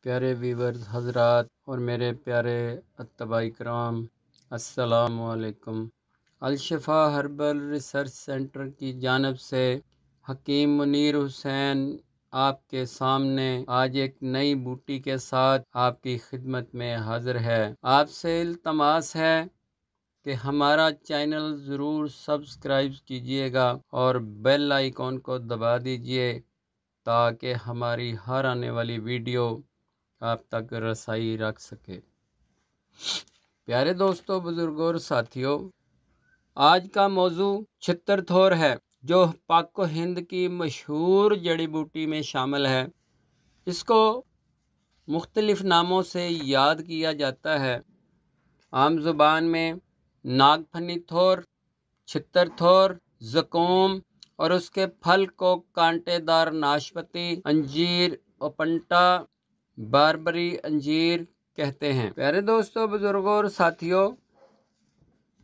प्यारे वीवर्स हजरात और मेरे प्यारे अत्तबाई कराम, अस्सलामु अलैकुम। अलशिफा हर्बल रिसर्च सेंटर की जानिब से हकीम मुनीर हुसैन आपके सामने आज एक नई बूटी के साथ आपकी खिदमत में हाजिर है। आपसे इल्तमास है कि हमारा चैनल ज़रूर सब्सक्राइब कीजिएगा और बेल आइकॉन को दबा दीजिए ताकि हमारी हर आने वाली वीडियो आप तक रसाई रख सके। प्यारे दोस्तों, बुजुर्गों और साथियों, आज का मौजू छित्तर-थोर है जो पाक हिंद की मशहूर जड़ी बूटी में शामिल है। इसको मुख्तलिफ नामों से याद किया जाता है। आम जुबान में नागफनी थोर, छित्तर-थोर, ज़कूम और उसके फल को कांटेदार नाशपाती, अंजीर, ओपंटा, बारबरी अंजीर कहते हैं। प्यारे दोस्तों, बुजुर्गों और साथियों,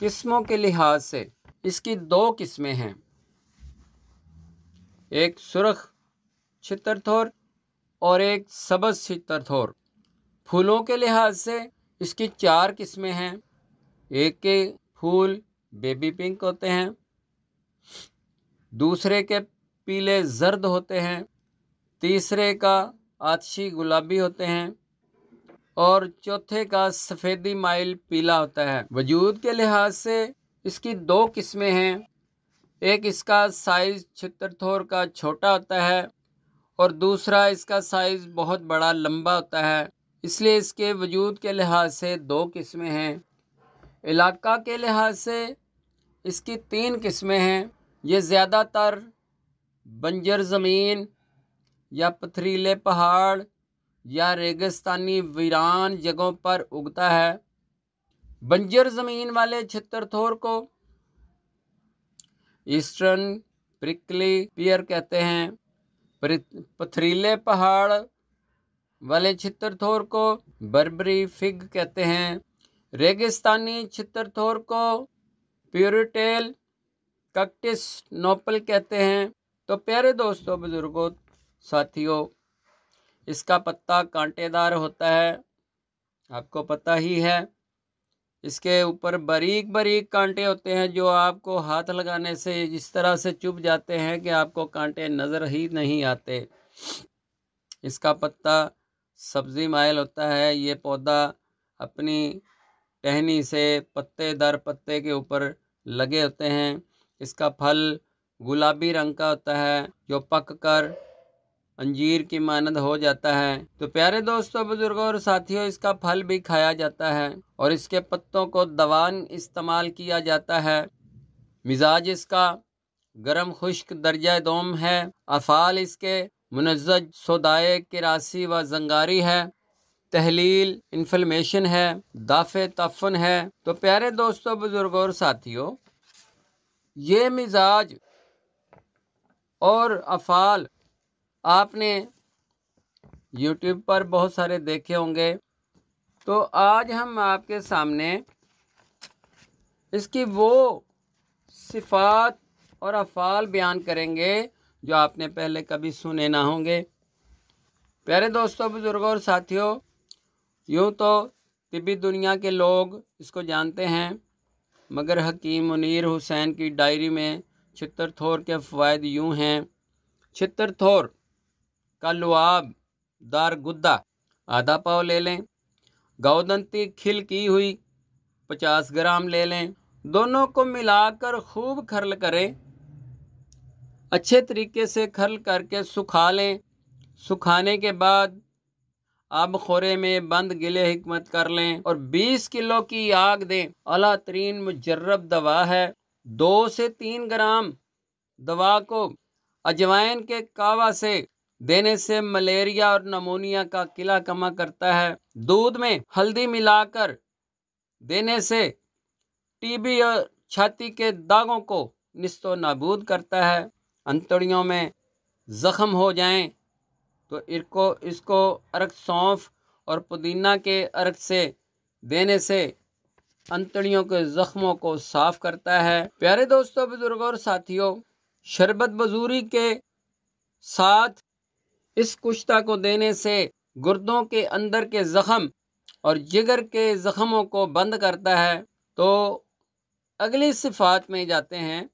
किस्मों के लिहाज से इसकी दो किस्में हैं, एक सुर्ख छित्तर-थोर और एक सब्ज़ छित्तर-थोर। फूलों के लिहाज से इसकी 4 किस्में हैं। एक के फूल बेबी पिंक होते हैं, दूसरे के पीले जर्द होते हैं, तीसरे का आतशी गुलाबी होते हैं और चौथे का सफ़ेदी माइल पीला होता है। वजूद के लिहाज से इसकी 2 किस्में हैं। एक इसका साइज़ छित्तर-थोर का छोटा होता है और दूसरा इसका साइज़ बहुत बड़ा लंबा होता है, इसलिए इसके वजूद के लिहाज से 2 किस्में हैं। इलाका के लिहाज से इसकी 3 किस्में हैं। ये ज़्यादातर बंजर ज़मीन या पथरीले पहाड़ या रेगिस्तानी वीरान जगहों पर उगता है। बंजर ज़मीन वाले छित्तर-थोर को ईस्टर्न प्रिकली पियर कहते हैं। पथरीले पहाड़ वाले छित्तर-थोर को बर्बरी फिग कहते हैं। रेगिस्तानी छित्तर-थोर को प्यूरिटेल कैक्टस नोपल कहते हैं। तो प्यारे दोस्तों, बुजुर्गों, साथियों, इसका पत्ता कांटेदार होता है, आपको पता ही है। इसके ऊपर बारीक बारीक कांटे होते हैं जो आपको हाथ लगाने से इस तरह से चुभ जाते हैं कि आपको कांटे नज़र ही नहीं आते। इसका पत्ता सब्ज़ी माइल होता है। ये पौधा अपनी टहनी से पत्ते दर पत्ते के ऊपर लगे होते हैं। इसका फल गुलाबी रंग का होता है जो पक कर अंजीर की मानद हो जाता है। तो प्यारे दोस्तों, बुजुर्गों और साथियों, इसका फल भी खाया जाता है और इसके पत्तों को दवान इस्तेमाल किया जाता है। मिजाज इसका गरम खुश्क दर्जा दोम है। अफ़ाल इसके मुनज़्ज़ज सोदाए किरासी व जंगारी है। तहलील इन्फ्लेमेशन है, दाफ़े तफ़न है। तो प्यारे दोस्तों, बुजुर्गों और साथियों, ये मिजाज और अफ़ाल आपने YouTube पर बहुत सारे देखे होंगे। तो आज हम आपके सामने इसकी वो सिफ़ात और अफ़ाल बयान करेंगे जो आपने पहले कभी सुने ना होंगे। प्यारे दोस्तों, बुजुर्गों और साथियों, यूँ तो तिब्बी दुनिया के लोग इसको जानते हैं, मगर हकीम मुनीर हुसैन की डायरी में छित्तर-थोर के फ़वाइद यूँ हैं। छित्तर-थोर का लुआब दार गुद्दा आधा पाव ले लें। गौदंती खिल की हुई 50 ग्राम ले लें। दोनों को मिलाकर खूब खर्ल करें। अच्छे तरीके से खर्ल करके सुखा लें। सुखाने के बाद आब खोरे में बंद गिले हिकमत कर लें और 20 किलो की आग दें। आला तरीन मुजर्रब दवा है। 2 से 3 ग्राम दवा को अजवाइन के कावा से देने से मलेरिया और नमोनिया का किला कमा करता है। दूध में हल्दी मिलाकर देने से टीबी और छाती के दागों को निस्तो नाबूद करता है। अंतड़ियों में ज़ख्म हो जाएं तो इसको अर्क सौंफ और पुदीना के अर्क से देने से अंतड़ियों के ज़ख्मों को साफ करता है। प्यारे दोस्तों, बुजुर्गों और साथियों, शरबत बजूरी के साथ इस कुश्ता को देने से गुर्दों के अंदर के ज़ख़म और जिगर के ज़ख़मों को बंद करता है। तो अगली सिफ़ात में जाते हैं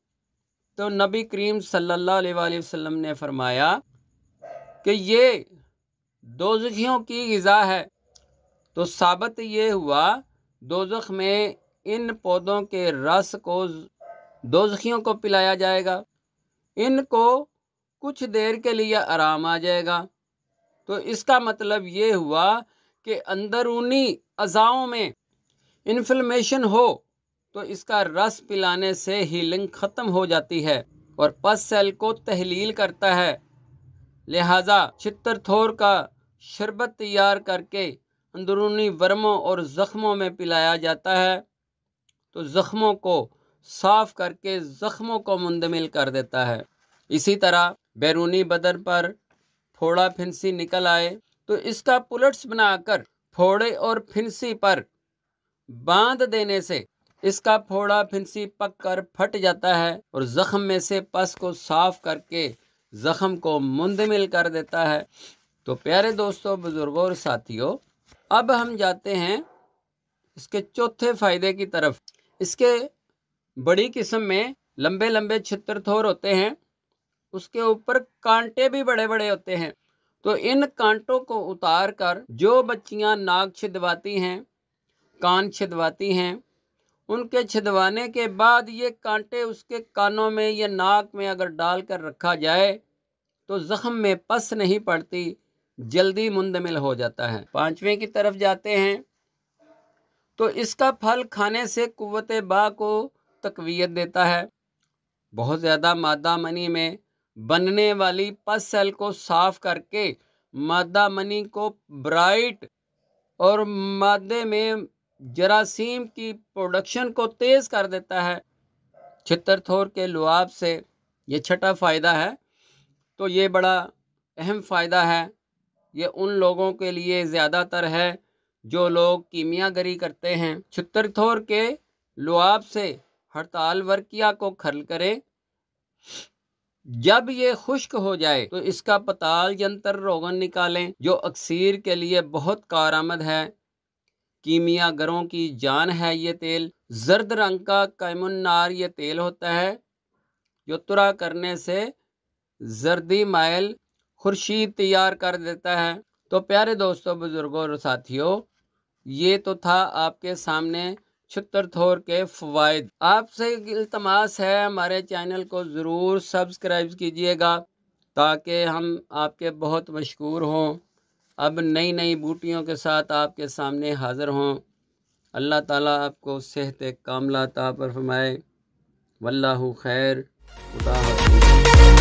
तो नबी करीम सल्लल्लाहु अलैहि वसल्लम ने फरमाया कि ये दोज़खियों की ग़िज़ा है। तो साबित ये हुआ दोज़ख में इन पौधों के रस को दोज़खियों को पिलाया जाएगा, इनको कुछ देर के लिए आराम आ जाएगा। तो इसका मतलब ये हुआ कि अंदरूनी अज़ाओं में इन्फ्लेमेशन हो तो इसका रस पिलाने से हीलिंग ख़त्म हो जाती है और पस सेल को तहलील करता है। लिहाजा छित्तर-थोर का शरबत तैयार करके अंदरूनी वर्मों और ज़ख्मों में पिलाया जाता है तो ज़ख्मों को साफ़ करके ज़ख्मों को मुंदमिल कर देता है। इसी तरह बैरूनी बदन पर फोड़ा फिंसी निकल आए तो इसका पुलट्स बनाकर फोड़े और फिंसी पर बांध देने से इसका फोड़ा फिंसी पक कर फट जाता है और ज़ख्म में से पस को साफ़ करके ज़ख्म को मुंदमिल कर देता है। तो प्यारे दोस्तों, बुज़ुर्गों और साथियों, अब हम जाते हैं इसके चौथे फ़ायदे की तरफ। इसके बड़ी किस्म में लंबे लंबे छित्तर-थोर होते हैं, उसके ऊपर कांटे भी बड़े बड़े होते हैं। तो इन कांटों को उतार कर जो बच्चियां नाक छिदवाती हैं, कान छिदवाती हैं, उनके छिदवाने के बाद ये कांटे उसके कानों में या नाक में अगर डाल कर रखा जाए तो ज़ख्म में पस नहीं पड़ती, जल्दी मुंदमिल हो जाता है। पांचवें की तरफ जाते हैं तो इसका फल खाने से कुव्वत बा को तक़वियत देता है। बहुत ज़्यादा मादा मनी में बनने वाली पस सेल को साफ़ करके मादा मनी को ब्राइट और मादे में जरासीम की प्रोडक्शन को तेज़ कर देता है। छित्तर-थोर के लुआब से ये छठा फ़ायदा है। तो ये बड़ा अहम फ़ायदा है। ये उन लोगों के लिए ज़्यादातर है जो लोग कीमियागरी करते हैं। छित्तर-थोर के लुआब से हड़ताल वर्किया को खर्ल करें। जब ये खुश्क हो जाए तो इसका पताल यंत्र रोगन निकालें, जो अक्सीर के लिए बहुत कारआमद है। कीमियागरों की जान है ये तेल। जर्द रंग का कैमुन्नार ये तेल होता है जो तुरा करने से जर्दी माइल खुर्शीद तैयार कर देता है। तो प्यारे दोस्तों, बुजुर्गों और साथियों, ये तो था आपके सामने छित्तर-थोर के फ़वाइद। आपसे इल्तमास है हमारे चैनल को ज़रूर सब्सक्राइब कीजिएगा ताकि हम आपके बहुत मशकूर हों। अब नई नई बूटियों के साथ आपके सामने हाज़िर हों। अल्लाह ताला आपको सेहत कामिला अता फरमाए। वल्लाहु खैर। खुदा हाफ़िज़।